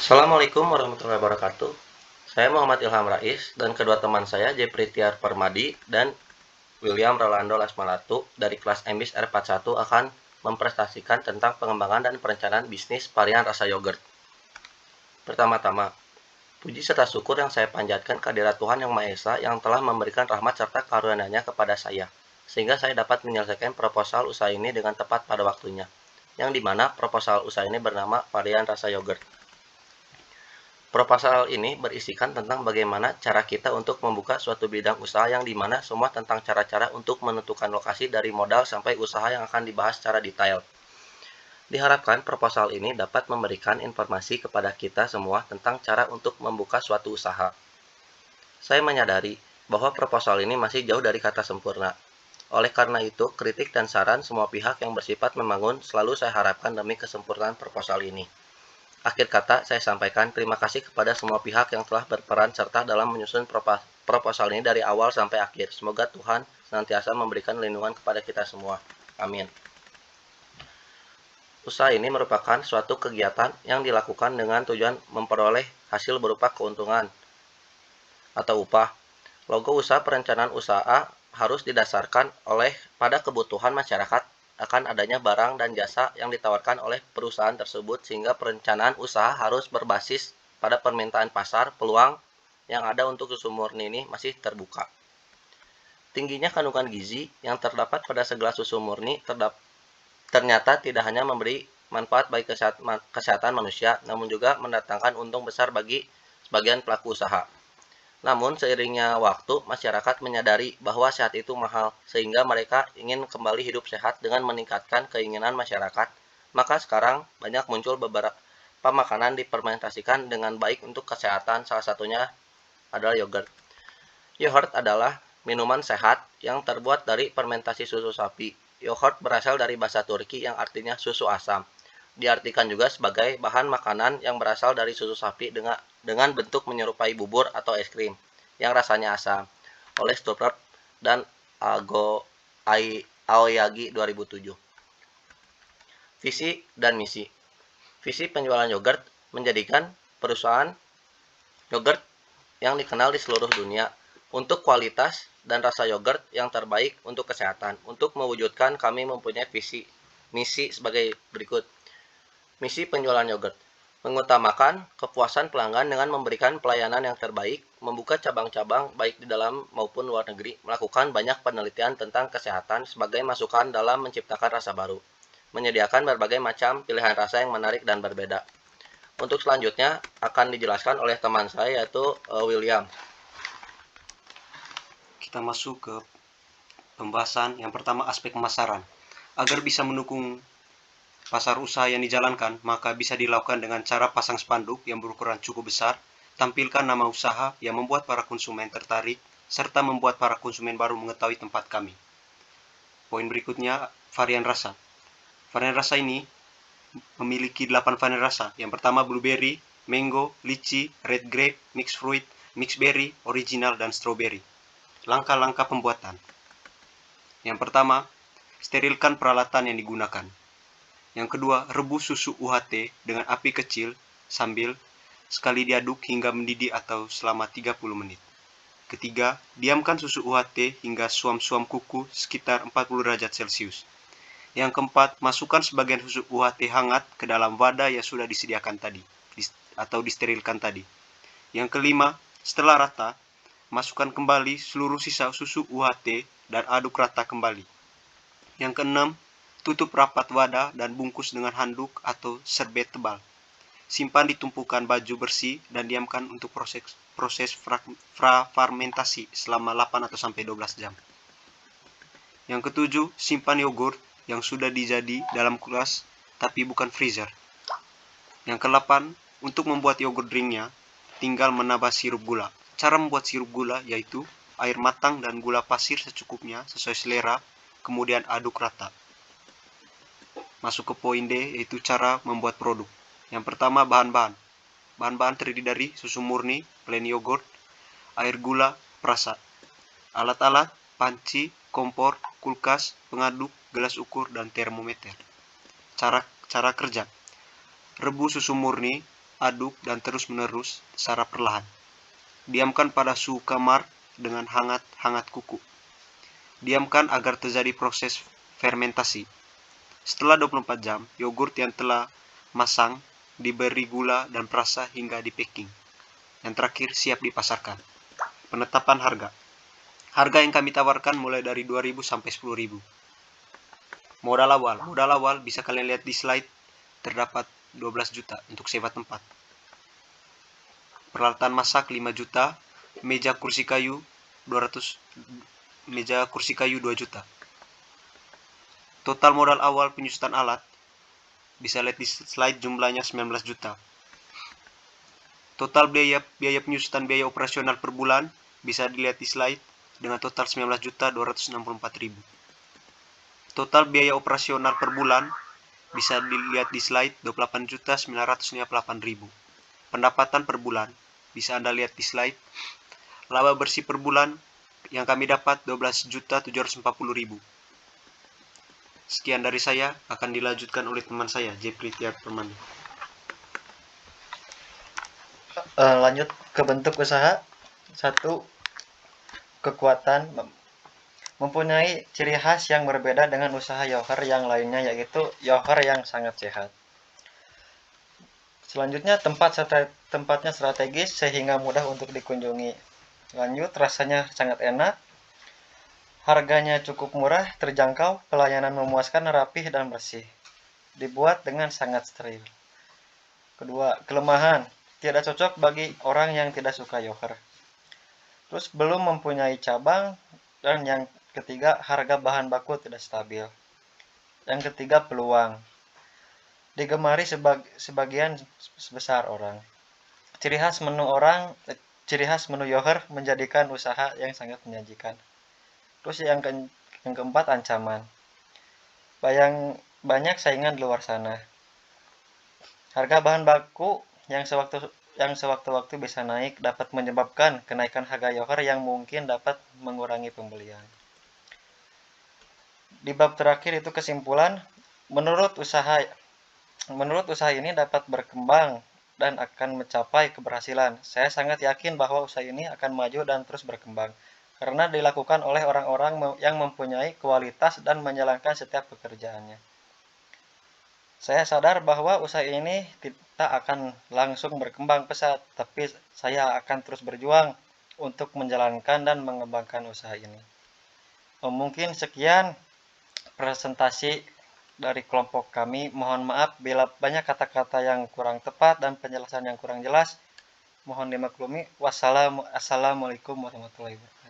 Assalamualaikum warahmatullahi wabarakatuh. Saya Muhammad Ilham Rais dan kedua teman saya Jepri Tiar Permadi dan William Rolando Lasmalatu dari kelas MBIS R41 akan mempresentasikan tentang pengembangan dan perencanaan bisnis varian rasa yogurt. Pertama-tama, puji serta syukur yang saya panjatkan kehadirat Tuhan Yang Maha Esa yang telah memberikan rahmat serta karunia-Nya kepada saya, sehingga saya dapat menyelesaikan proposal usaha ini dengan tepat pada waktunya, yang dimana proposal usaha ini bernama varian rasa yogurt. Proposal ini berisikan tentang bagaimana cara kita untuk membuka suatu bidang usaha yang dimana semua tentang cara-cara untuk menentukan lokasi dari modal sampai usaha yang akan dibahas secara detail. Diharapkan proposal ini dapat memberikan informasi kepada kita semua tentang cara untuk membuka suatu usaha. Saya menyadari bahwa proposal ini masih jauh dari kata sempurna. Oleh karena itu, kritik dan saran semua pihak yang bersifat membangun selalu saya harapkan demi kesempurnaan proposal ini. Akhir kata, saya sampaikan terima kasih kepada semua pihak yang telah berperan serta dalam menyusun proposal ini dari awal sampai akhir. Semoga Tuhan senantiasa memberikan lindungan kepada kita semua. Amin. Usaha ini merupakan suatu kegiatan yang dilakukan dengan tujuan memperoleh hasil berupa keuntungan atau upah. Logo usaha perencanaan usaha harus didasarkan oleh pada kebutuhan masyarakat akan adanya barang dan jasa yang ditawarkan oleh perusahaan tersebut, sehingga perencanaan usaha harus berbasis pada permintaan pasar. Peluang yang ada untuk susu murni ini masih terbuka. Tingginya kandungan gizi yang terdapat pada segelas susu murni ternyata tidak hanya memberi manfaat bagi kesehatan manusia, namun juga mendatangkan untung besar bagi sebagian pelaku usaha. Namun, seiringnya waktu, masyarakat menyadari bahwa sehat itu mahal, sehingga mereka ingin kembali hidup sehat dengan meningkatkan keinginan masyarakat. Maka sekarang banyak muncul beberapa makanan difermentasikan dengan baik untuk kesehatan, salah satunya adalah yogurt. Yogurt adalah minuman sehat yang terbuat dari fermentasi susu sapi. Yogurt berasal dari bahasa Turki yang artinya susu asam. Diartikan juga sebagai bahan makanan yang berasal dari susu sapi dengan bentuk menyerupai bubur atau es krim yang rasanya asam, oleh Stupert dan Aoyagi 2007. Visi dan misi. Visi penjualan yogurt menjadikan perusahaan yogurt yang dikenal di seluruh dunia untuk kualitas dan rasa yogurt yang terbaik untuk kesehatan. Untuk mewujudkan, kami mempunyai misi sebagai berikut. Misi penjualan yogurt: mengutamakan kepuasan pelanggan dengan memberikan pelayanan yang terbaik, membuka cabang-cabang baik di dalam maupun luar negeri, melakukan banyak penelitian tentang kesehatan sebagai masukan dalam menciptakan rasa baru, menyediakan berbagai macam pilihan rasa yang menarik dan berbeda. Untuk selanjutnya akan dijelaskan oleh teman saya, yaitu William. Kita masuk ke pembahasan yang pertama, aspek pemasaran. Agar bisa mendukung pasar usaha yang dijalankan, maka bisa dilakukan dengan cara pasang spanduk yang berukuran cukup besar, tampilkan nama usaha yang membuat para konsumen tertarik, serta membuat para konsumen baru mengetahui tempat kami. Poin berikutnya, varian rasa. Varian rasa ini memiliki 8 varian rasa. Yang pertama, blueberry, mango, lychee, red grape, mixed fruit, mixed berry, original, dan strawberry. Langkah-langkah pembuatan. Yang pertama, sterilkan peralatan yang digunakan. Yang kedua, rebus susu UHT dengan api kecil sambil sekali diaduk hingga mendidih atau selama 30 menit. Ketiga, diamkan susu UHT hingga suam-suam kuku sekitar 40 derajat Celcius. Yang keempat, masukkan sebagian susu UHT hangat ke dalam wadah yang sudah disediakan tadi atau disterilkan tadi. Yang kelima, setelah rata, masukkan kembali seluruh sisa susu UHT dan aduk rata kembali. Yang keenam, tutup rapat wadah dan bungkus dengan handuk atau serbet tebal. Simpan di tumpukan baju bersih dan diamkan untuk proses fermentasi selama 8 atau sampai 12 jam. Yang ketujuh, simpan yogurt yang sudah dijadi dalam kulkas tapi bukan freezer. Yang kedelapan, untuk membuat yogurt drinknya, tinggal menambah sirup gula. Cara membuat sirup gula yaitu air matang dan gula pasir secukupnya sesuai selera, kemudian aduk rata. Masuk ke poin D, yaitu cara membuat produk. Yang pertama, bahan-bahan. Bahan-bahan terdiri dari susu murni, plain yogurt, air gula, perasa. Alat-alat, panci, kompor, kulkas, pengaduk, gelas ukur, dan termometer. Cara kerja. Rebus susu murni aduk, dan terus-menerus secara perlahan. Diamkan pada suhu kamar dengan hangat kuku. Diamkan agar terjadi proses fermentasi. Setelah 24 jam, yogurt yang telah masang diberi gula dan perasa hingga di packing. Yang terakhir, siap dipasarkan. Penetapan harga. Harga yang kami tawarkan mulai dari 2.000 sampai 10.000. Modal awal bisa kalian lihat di slide, terdapat 12 juta untuk sewa tempat. Peralatan masak 5 juta, meja kursi kayu 2 juta. Total modal awal penyusutan alat bisa lihat di slide, jumlahnya 19 juta. Total biaya penyusutan biaya operasional per bulan bisa dilihat di slide dengan total 19.264.000. Total biaya operasional per bulan bisa dilihat di slide 28.958.000. Pendapatan per bulan bisa Anda lihat di slide. Laba bersih per bulan yang kami dapat 12.740.000. Sekian dari saya, akan dilanjutkan oleh teman saya, Jeffrey Tiar Permandi. Lanjut ke bentuk usaha. 1. Kekuatan. Mempunyai ciri khas yang berbeda dengan usaha yoghurt yang lainnya, yaitu yoghurt yang sangat sehat. Selanjutnya, tempatnya strategis sehingga mudah untuk dikunjungi. Lanjut, rasanya sangat enak. Harganya cukup murah, terjangkau, pelayanan memuaskan, rapih dan bersih. Dibuat dengan sangat steril. Kedua, kelemahan. Tidak cocok bagi orang yang tidak suka yogurt. Terus belum mempunyai cabang. Dan yang ketiga, harga bahan baku tidak stabil. Yang ketiga, peluang. Digemari sebagian besar orang. Ciri khas menu yogurt menjadikan usaha yang sangat menjanjikan. Terus yang keempat, ancaman. Banyak saingan di luar sana. Harga bahan baku yang sewaktu-waktu bisa naik dapat menyebabkan kenaikan harga yogurt yang mungkin dapat mengurangi pembelian. Di bab terakhir itu kesimpulan, menurut usaha ini dapat berkembang dan akan mencapai keberhasilan. Saya sangat yakin bahwa usaha ini akan maju dan terus berkembang karena dilakukan oleh orang-orang yang mempunyai kualitas dan menjalankan setiap pekerjaannya. Saya sadar bahwa usaha ini tidak akan langsung berkembang pesat, tapi saya akan terus berjuang untuk menjalankan dan mengembangkan usaha ini. Mungkin sekian presentasi dari kelompok kami. Mohon maaf bila banyak kata-kata yang kurang tepat dan penjelasan yang kurang jelas. Mohon dimaklumi. Wassalamualaikum warahmatullahi wabarakatuh.